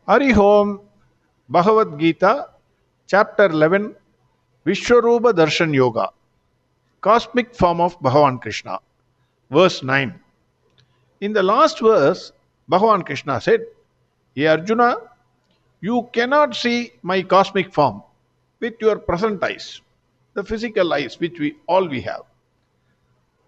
Hari Om, Bhagavad Gita, Chapter 11, Vishwarupa Darshan Yoga, Cosmic Form of Bhagavan Krishna, verse 9. In the last verse, Bhagavan Krishna said, Hey Arjuna, you cannot see my cosmic form with your present eyes, the physical eyes which we have.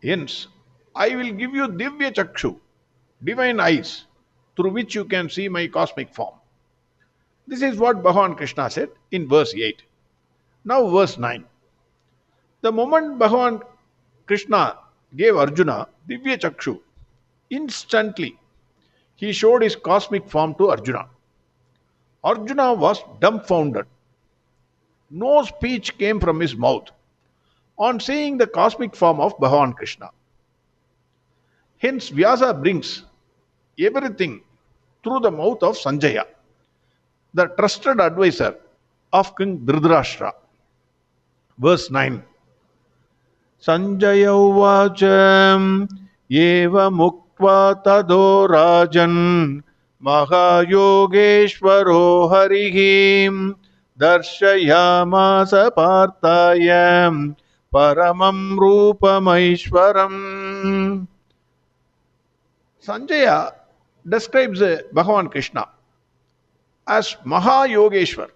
Hence, I will give you Divya Chakshu, divine eyes, through which you can see my cosmic form. This is what Bhagavan Krishna said in verse 8. Now, verse 9. The moment Bhagavan Krishna gave Arjuna Divya Chakshu, instantly he showed his cosmic form to Arjuna. Arjuna was dumbfounded. No speech came from his mouth on seeing the cosmic form of Bhagavan Krishna. Hence, Vyasa brings everything through the mouth of Sanjaya, the trusted advisor of King Dhritarashtra. Verse 9. Sanjaya uvacha eva muktva tado rajan mahayogeshwaro harihim darshayamasa partayam paramam rupamaishwaram. Sanjaya describes Bhagavan Krishna as MAHA YOGESWAR,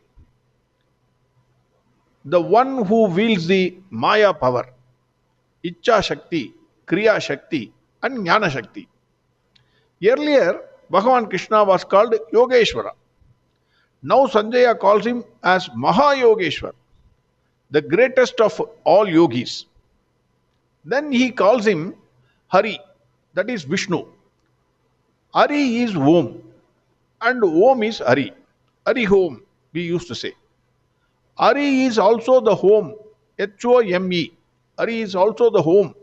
the one who wields the Maya power, Ichcha Shakti, Kriya Shakti, and Jnana Shakti. Earlier, Bhagavan Krishna was called Yogeshwara. Now Sanjaya calls him as Maha Yogeshwar, the greatest of all yogis. Then he calls him Hari, that is Vishnu. Hari is Om, and Om is Hari. Hari Home, we used to say. Hari is also the home, Home. Hari is also the home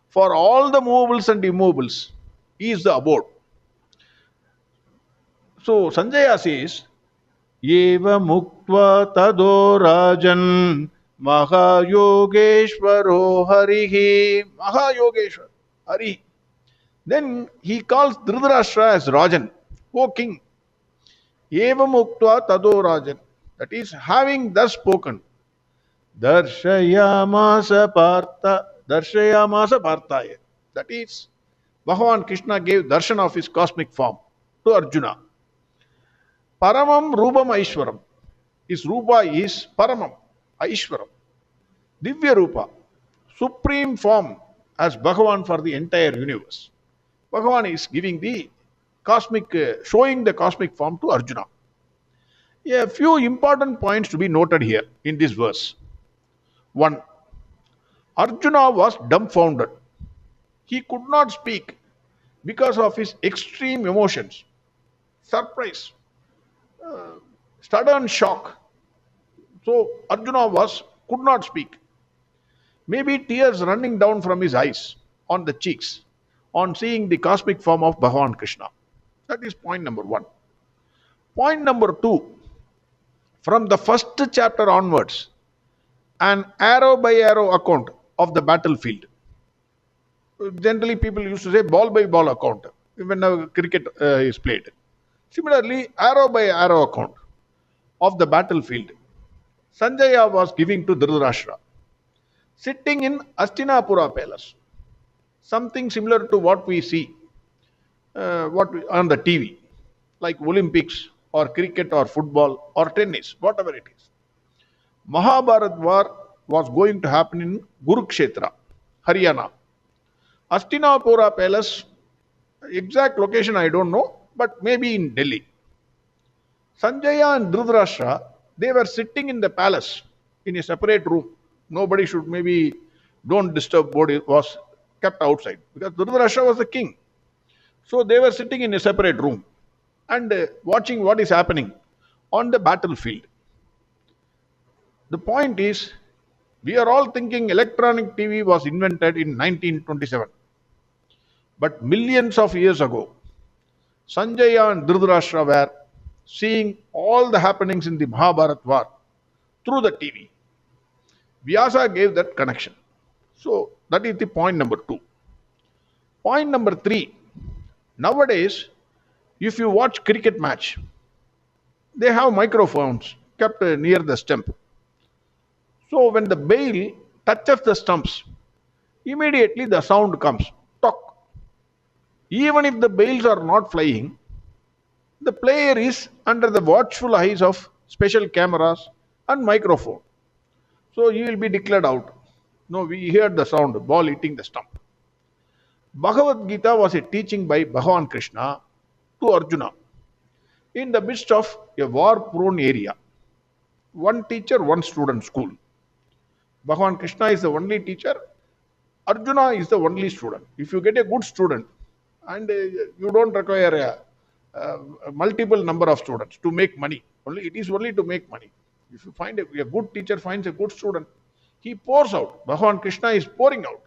for all the movables and immovables. He is the abode. So Sanjaya says, Eva muktva tado rajan mahayogeshwaro harihi. Mahayogeshwar, Hari. Then he calls Dhritarashtra as Rajan, O king. Eva muktva tado rajan. That is, having thus spoken, Darshayamasa partaya. That is, Bhagavan Krishna gave darshan of his cosmic form to Arjuna. Paramam Rupam Aishwaram. His Rupa is Paramam, Aishwaram. Divya Rupa, supreme form as Bhagavan for the entire universe. Bhagavan is giving the cosmic, showing the cosmic form to Arjuna. A few important points to be noted here in this verse. 1. Arjuna was dumbfounded. He could not speak because of his extreme emotions, surprise, sudden shock. So Arjuna could not speak. Maybe tears running down from his eyes on the cheeks on seeing the cosmic form of Bhagavan Krishna. That is point number 1. Point number 2. From the first chapter onwards, an arrow by arrow account of the battlefield. Generally, people used to say ball by ball account when cricket is played. Similarly, arrow by arrow account of the battlefield, Sanjaya was giving to Dhritarashtra, sitting in Hastinapura palace. Something similar to what we see on the TV, like Olympics or cricket or football or tennis, whatever it is. Mahabharat war was going to happen in Kurukshetra, Haryana. Hastinapura palace, exact location I don't know, but maybe in Delhi. Sanjaya and Dhritarashtra, they were sitting in the palace in a separate room. Nobody should, maybe don't disturb body, was kept outside because Dhritarashtra was the king. So they were sitting in a separate room and watching what is happening on the battlefield. The point is, we are all thinking electronic TV was invented in 1927. But millions of years ago, Sanjaya and Dhritarashtra were seeing all the happenings in the Mahabharat war through the TV. Vyasa gave that connection. So that is the point number 2. Point number 3. Nowadays, if you watch cricket match, They have microphones kept near the stump. So when the bail touches the stumps, immediately the sound comes. Talk. Even if the bails are not flying, the player is under the watchful eyes of special cameras and microphone. So he will be declared out. No, we heard the sound, ball hitting the stump. Bhagavad Gita was a teaching by Bhagavan Krishna to Arjuna in the midst of a war prone area. One teacher, one student school. Bhagavan Krishna is the only teacher, Arjuna is the only student. If you get a good student and you don't require a multiple number of students to make money, only it is only to make money. If you find a good teacher finds a good student, he pours out. Bhagavan Krishna is pouring out.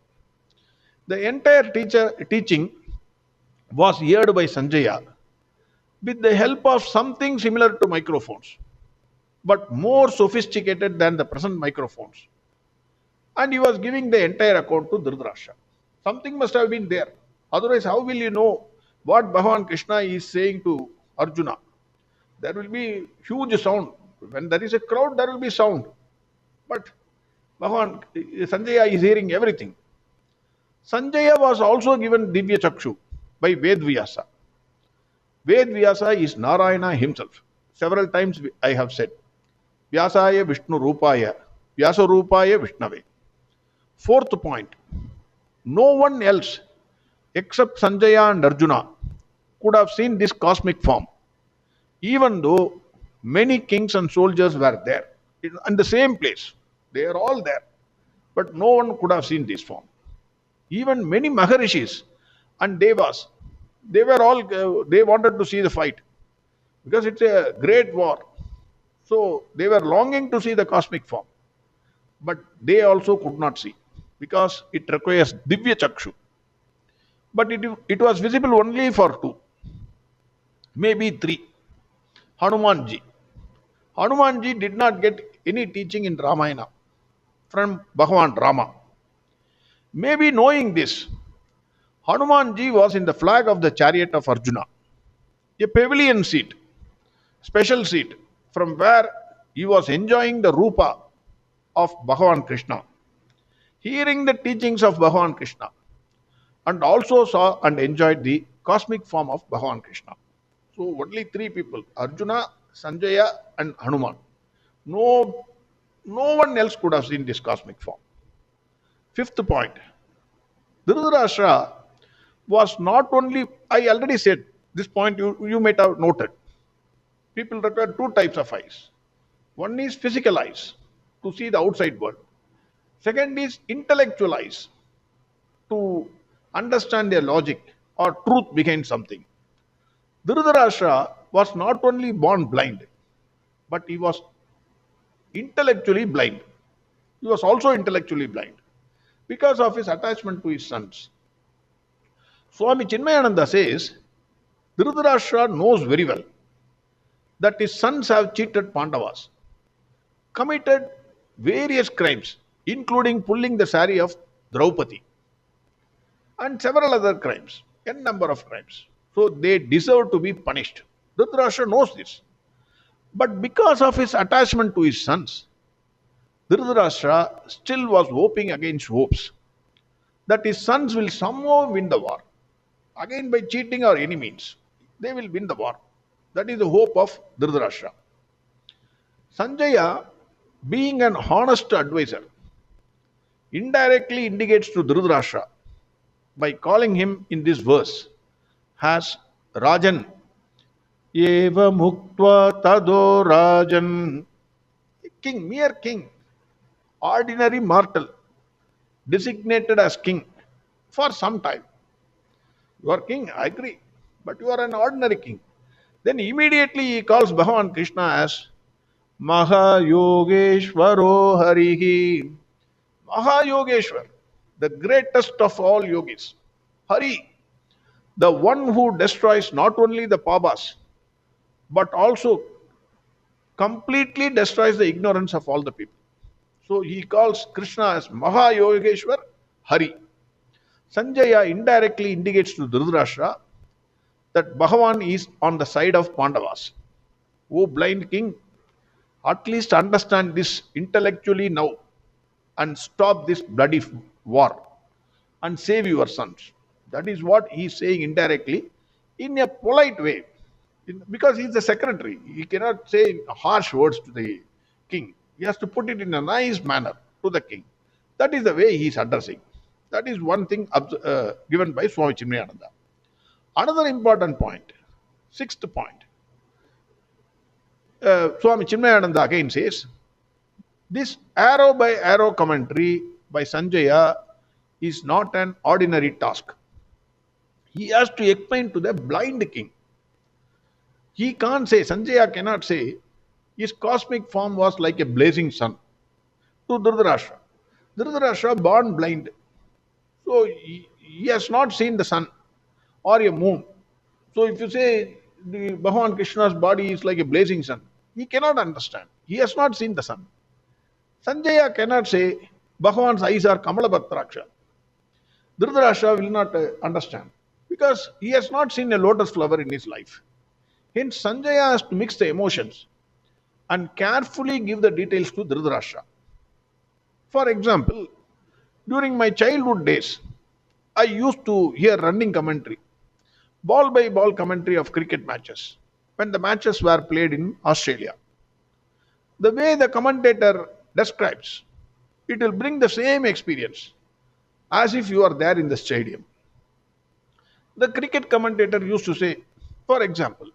The entire teaching was heard by Sanjaya with the help of something similar to microphones, but more sophisticated than the present microphones. And he was giving the entire account to Dhritarashtra. Something must have been there. Otherwise, how will you know what Bhagavan Krishna is saying to Arjuna? There will be huge sound. When there is a crowd, there will be sound. But Sanjaya is hearing everything. Sanjaya was also given Divya Chakshu by Vedvyasa. Vedvyasa is Narayana himself. Several times I have said, Vyasaya Vishnu Rupaya, Vyasa Rupaya Vishnave. Fourth point, no one else except Sanjaya and Arjuna could have seen this cosmic form, even though many kings and soldiers were there in the same place. They are all there, but no one could have seen this form. Even many Maharishis and Devas, they were all, they wanted to see the fight because it's a great war. So they were longing to see the cosmic form, but they also could not see because it requires Divya Chakshu. But it was visible only for two, maybe three. Hanumanji. Hanumanji did not get any teaching in Ramayana from Bhagavan Rama. Maybe knowing this, Hanumanji was in the flag of the chariot of Arjuna, a pavilion seat, special seat, from where he was enjoying the Rupa of Bhagavan Krishna, hearing the teachings of Bhagavan Krishna, and also saw and enjoyed the cosmic form of Bhagavan Krishna. So only three people, Arjuna, Sanjaya and Hanuman. No one else could have seen this cosmic form. Fifth point, Dhritarashtra was not only, I already said, this point you might have noted. People require two types of eyes. One is physical eyes, to see the outside world. Second is intellectual eyes, to understand their logic or truth behind something. Dhritarashtra was not only born blind, but he was intellectually blind. He was also intellectually blind because of his attachment to his sons. Swami Chinmayananda says, Dhritarashtra knows very well that his sons have cheated Pandavas, committed various crimes, including pulling the saree of Draupadi, and several other crimes, n number of crimes. So they deserve to be punished. Dhritarashtra knows this. But because of his attachment to his sons, Dhritarashtra still was hoping against hopes that his sons will somehow win the war. Again, by cheating or any means, they will win the war. That is the hope of Dhritarashtra. Sanjaya, being an honest advisor, indirectly indicates to Dhritarashtra by calling him in this verse as Rajan. Eva Muktva Tado Rajan. King, mere king, ordinary mortal, designated as king for some time. You are king, I agree, but you are an ordinary king. Then immediately he calls Bhagavan Krishna as MAHA YOGESWARO Harihi. MAHA YOGESWAR, the greatest of all yogis. Hari, the one who destroys not only the Pabas, but also completely destroys the ignorance of all the people. So he calls Krishna as Maha Yogeshwar Hari. Sanjaya indirectly indicates to Dhritarashtra that Bhagavan is on the side of Pandavas. O blind king, at least understand this intellectually now and stop this bloody war and save your sons. That is what he is saying indirectly in a polite way. Because he is the secretary. He cannot say harsh words to the king. He has to put it in a nice manner to the king. That is the way he is addressing. That is one thing given by Swami Chinmayananda. Another important point, sixth point, Swami Chinmayananda again says, this arrow by arrow commentary by Sanjaya is not an ordinary task. He has to explain to the blind king. He can't say, Sanjaya cannot say, his cosmic form was like a blazing sun to Dhritarashtra. Dhritarashtra born blind. So he has not seen the sun or a moon. So if you say the Bhagavan Krishna's body is like a blazing sun, he cannot understand. He has not seen the sun. Sanjaya cannot say Bhagavan's eyes are Kamalapatraksha. Dhritarashtra will not understand because he has not seen a lotus flower in his life. Hence, Sanjaya has to mix the emotions and carefully give the details to Dhritarashtra. For example, during my childhood days, I used to hear running commentary, ball by ball commentary of cricket matches when the matches were played in Australia. The way the commentator describes, it will bring the same experience as if you are there in the stadium. The cricket commentator used to say, for example,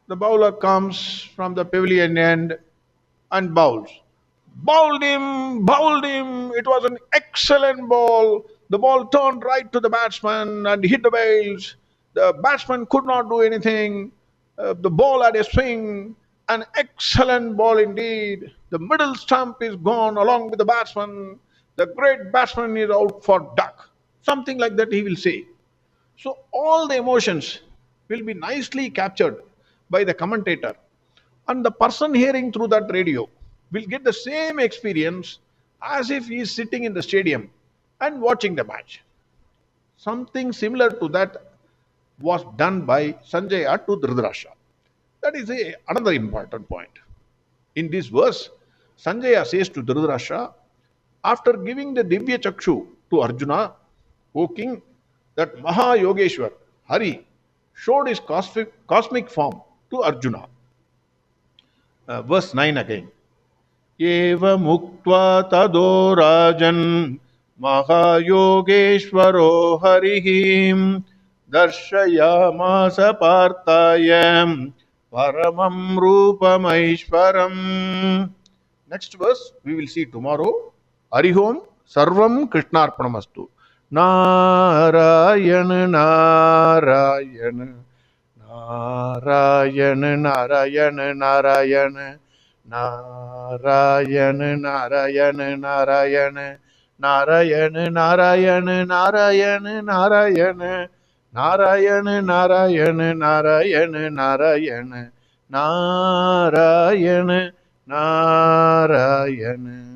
the bowler comes from the pavilion end and bowls. Bowled him, it was an excellent ball. The ball turned right to the batsman and hit the bails. The batsman could not do anything. The ball had a swing, an excellent ball indeed. The middle stump is gone along with the batsman. The great batsman is out for duck. Something like that he will say. So all the emotions will be nicely captured by the commentator, and the person hearing through that radio will get the same experience as if he is sitting in the stadium and watching the match. Something similar to that was done by Sanjaya to Dhritarashtra. That is another important point. In this verse, Sanjaya says to Dhritarashtra, after giving the Divya Chakshu to Arjuna, O king, that MAHA YOGESWAR, Hari, showed his cosmic form to Arjuna. Verse 9 again. Eva muktva tado rajan mahayogeshwaro harihim darshayamasa partayam paramam rupamaishwaram. Next verse we will see tomorrow. Harihom sarvam krishnarpanamastu. Narayana Narayana Narayana Narayana Narayana Narayana Narayana Narayana Narayana Narayana Narayana Narayana Narayana Narayana Narayana Narayana Narayana Narayana